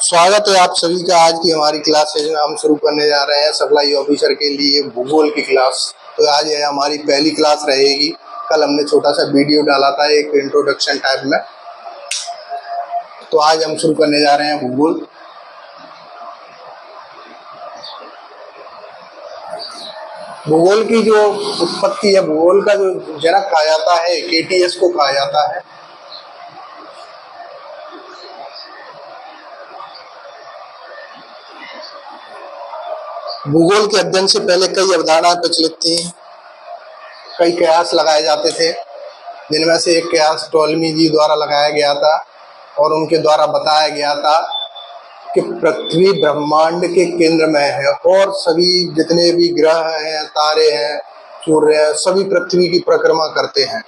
स्वागत है आप सभी का। आज की हमारी क्लास है हम शुरू करने जा रहे हैं सप्लाई ऑफिसर के लिए भूगोल की क्लास। तो आज ये हमारी पहली क्लास रहेगी। कल हमने छोटा सा वीडियो डाला था एक इंट्रोडक्शन टाइप में। तो आज हम शुरू करने जा रहे हैं भूगोल। भूगोल की जो उत्पत्ति है, भूगोल का जो जनक कहा जाता है केटीएस को कहा जाता है। भूगोल के अध्ययन से पहले कई अवधारणाएं प्रचलित थी, कई कयास लगाए जाते थे, जिनमें से एक कयास टॉलमी जी द्वारा लगाया गया था और उनके द्वारा बताया गया था कि पृथ्वी ब्रह्मांड के केंद्र में है और सभी जितने भी ग्रह हैं, तारे हैं, सूर्य है, सभी पृथ्वी की परिक्रमा करते हैं।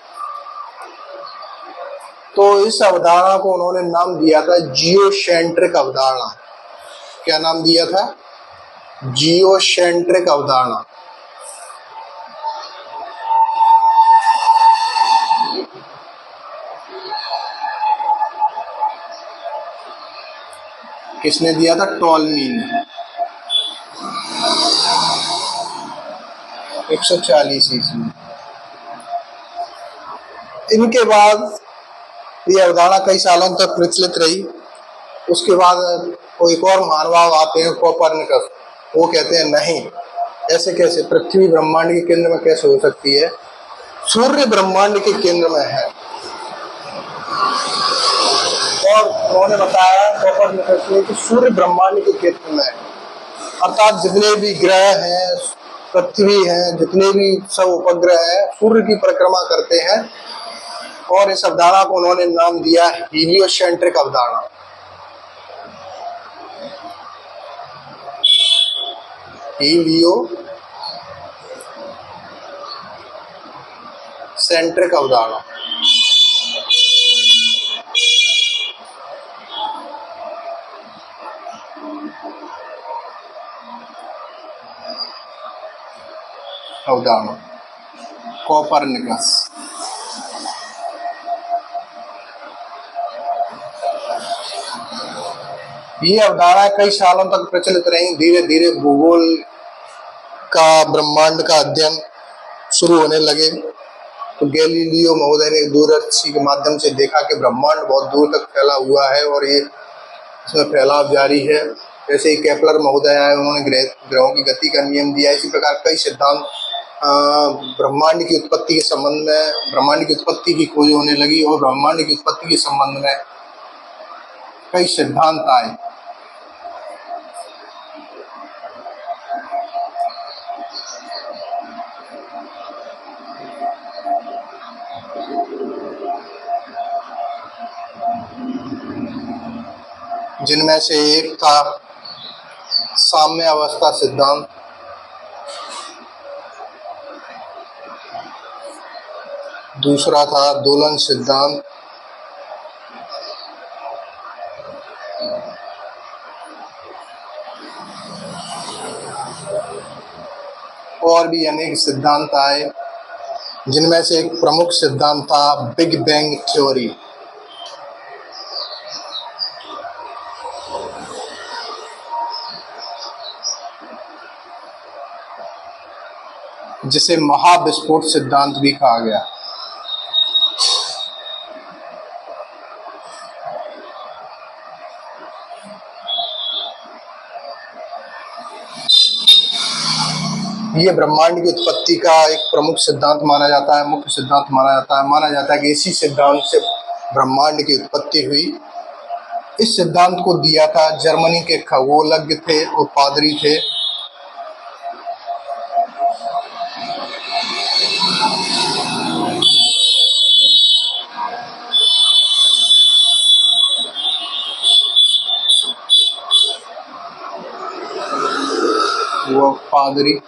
तो इस अवधारणा को उन्होंने नाम दिया था जियोसेंट्रिक अवधारणा। क्या नाम दिया था? जियोसेंट्रिक अवधारणा। किसने दिया था? टॉलमी ने 140 ईस्वी। इनके बाद ये अवधारणा कई सालों तक प्रचलित रही। उसके बाद कोई एक और महानुभाव आते हैं, कोपरनिकस। वो कहते हैं नहीं, ऐसे कैसे, पृथ्वी ब्रह्मांड के केंद्र में कैसे हो सकती है? सूर्य ब्रह्मांड के केंद्र में है। और उन्होंने बताया कोपरनिकस ने कि सूर्य ब्रह्मांड के केंद्र में है, अर्थात जितने भी ग्रह हैं, पृथ्वी है, जितने भी सब उपग्रह हैं, सूर्य की परिक्रमा करते हैं। और इस अवधारणा को उन्होंने नाम दिया हीलियोसेंट्रिक अवधारणा। हीलियोसेंट्रिक अवधारणा। कोपरनिकस। ये अवधारणा कई सालों तक प्रचलित रही। धीरे धीरे भूगोल का, ब्रह्मांड का अध्ययन शुरू होने लगे। तो गैलीलियो महोदय ने दूरदर्शी के माध्यम से देखा कि ब्रह्मांड बहुत दूर तक फैला हुआ है और ये इसमें फैलाव जारी है। जैसे ही केपलर महोदय आए, उन्होंने ग्रहों की गति का नियम दिया। इसी प्रकार कई सिद्धांत ब्रह्मांड की उत्पत्ति के संबंध में, ब्रह्मांड की उत्पत्ति की खोज होने लगी और ब्रह्मांड की उत्पत्ति के संबंध में कई सिद्धांत आए। जिनमें से एक था साम्य अवस्था सिद्धांत, दूसरा था दोलन सिद्धांत, और भी अनेक सिद्धांत आए। जिनमें से एक प्रमुख सिद्धांत था बिग बैंग थ्योरी। जिसे महाविस्फोट सिद्धांत भी कहा गया। ये ब्रह्मांड की उत्पत्ति का एक प्रमुख सिद्धांत माना जाता है, मुख्य सिद्धांत माना जाता है। माना जाता है कि इसी सिद्धांत से ब्रह्मांड की उत्पत्ति हुई। इस सिद्धांत को दिया था जर्मनी के खगोलज्ञ थे और पादरी थे, वो पादरी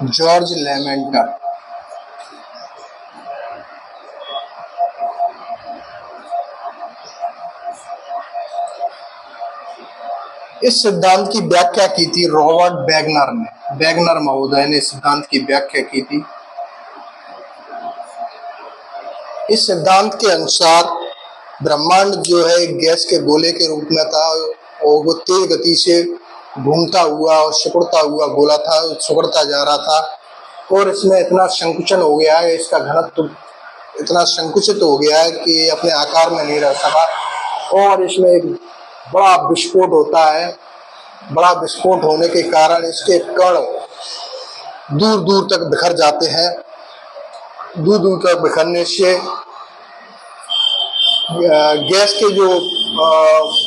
जॉर्ज लेमेंटर। इस सिद्धांत की व्याख्या की थी रॉबर्ट वैगनर ने। वैगनर महोदय ने सिद्धांत की व्याख्या की थी। इस सिद्धांत के अनुसार ब्रह्मांड जो है एक गैस के गोले के रूप में था और वो तेज गति से घूमता हुआ और सिकुड़ता हुआ गोला था, सिकुड़ता जा रहा था और इसमें इतना संकुचन हो गया है, इसका घनत्व इतना संकुचित हो गया है कि अपने आकार में नहीं रह सका और इसमें एक बड़ा विस्फोट होता है। बड़ा विस्फोट होने के कारण इसके कण दूर दूर तक बिखर जाते हैं। दूर दूर तक बिखरने से गैस के जो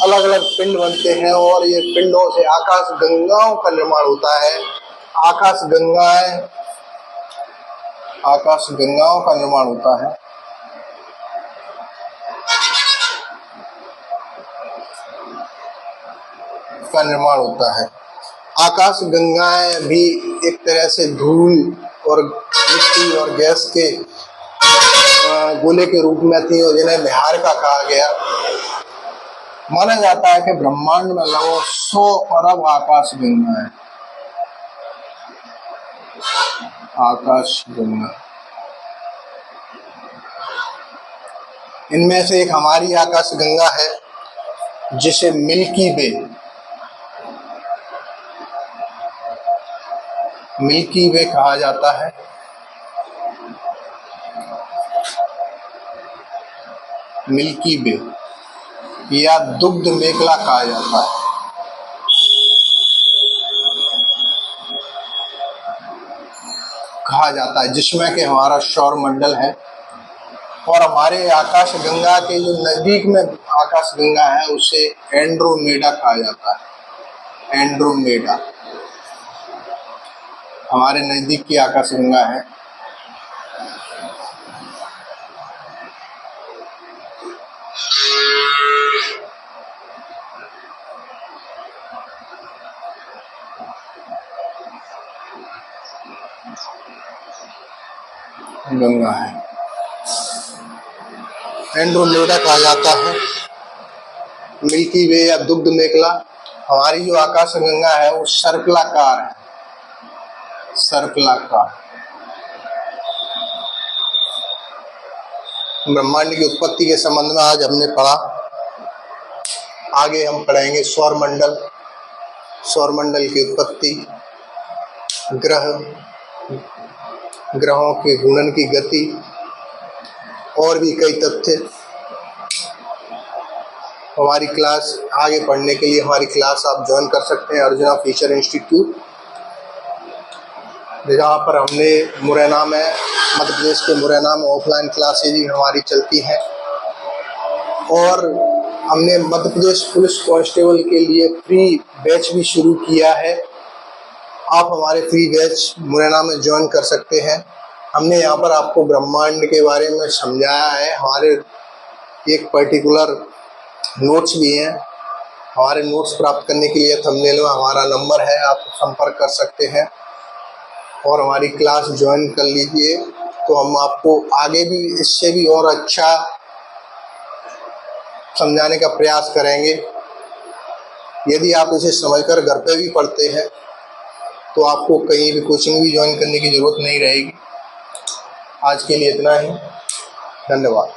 अलग अलग पिंड बनते हैं और ये पिंडों से आकाश गंगाओं का निर्माण होता है। आकाश गंगाओं का निर्माण होता है। आकाश गंगाएं भी एक तरह से धूल और मिट्टी और गैस के गोले के रूप में थी और जिन्हें निहारिका कहा गया। माना जाता है कि ब्रह्मांड में लगभग 100 अरब आकाश गंगा। इनमें से एक हमारी आकाश गंगा है जिसे मिल्की वे कहा जाता है। मिल्की वे या दुग्ध मेखला कहा जाता है जिसमें कि हमारा सौर मंडल है और हमारे आकाश गंगा के जो नजदीक में आकाश गंगा है उसे एंड्रोमेडा कहा जाता है। एंड्रोमेडा हमारे नजदीक की आकाश गंगा है। एंड्रोमेडा कहा जाता है। मिल्की वे या दुग्ध मेखला। हमारी जो आकाश गंगा है वो सर्पिलाकार है। ब्रह्मांड की उत्पत्ति के संबंध में आज हमने पढ़ा। आगे हम पढ़ेंगे सौर मंडल की उत्पत्ति, ग्रहों के घूर्णन की गति और भी कई तथ्य। हमारी क्लास आगे पढ़ने के लिए हमारी क्लास आप ज्वाइन कर सकते हैं अर्जुना फ्यूचर इंस्टीट्यूट, जहाँ पर हमने मुरैना में, मध्य प्रदेश के मुरैना में ऑफलाइन क्लासेज भी हमारी चलती हैं और हमने मध्य प्रदेश पुलिस कांस्टेबल के लिए फ्री बैच भी शुरू किया है। आप हमारे फ्री बैच मुरैना में ज्वाइन कर सकते हैं। हमने यहाँ पर आपको ब्रह्मांड के बारे में समझाया है। हमारे एक पर्टिकुलर नोट्स भी हैं। हमारे नोट्स प्राप्त करने के लिए थंबनेल में हमारा नंबर है, आप संपर्क कर सकते हैं और हमारी क्लास ज्वाइन कर लीजिए। तो हम आपको आगे भी इससे भी और अच्छा समझाने का प्रयास करेंगे। यदि आप इसे समझकर घर पे भी पढ़ते हैं तो आपको कहीं भी कोचिंग भी ज्वाइन करने की ज़रूरत नहीं रहेगी। आज के लिए इतना ही। धन्यवाद।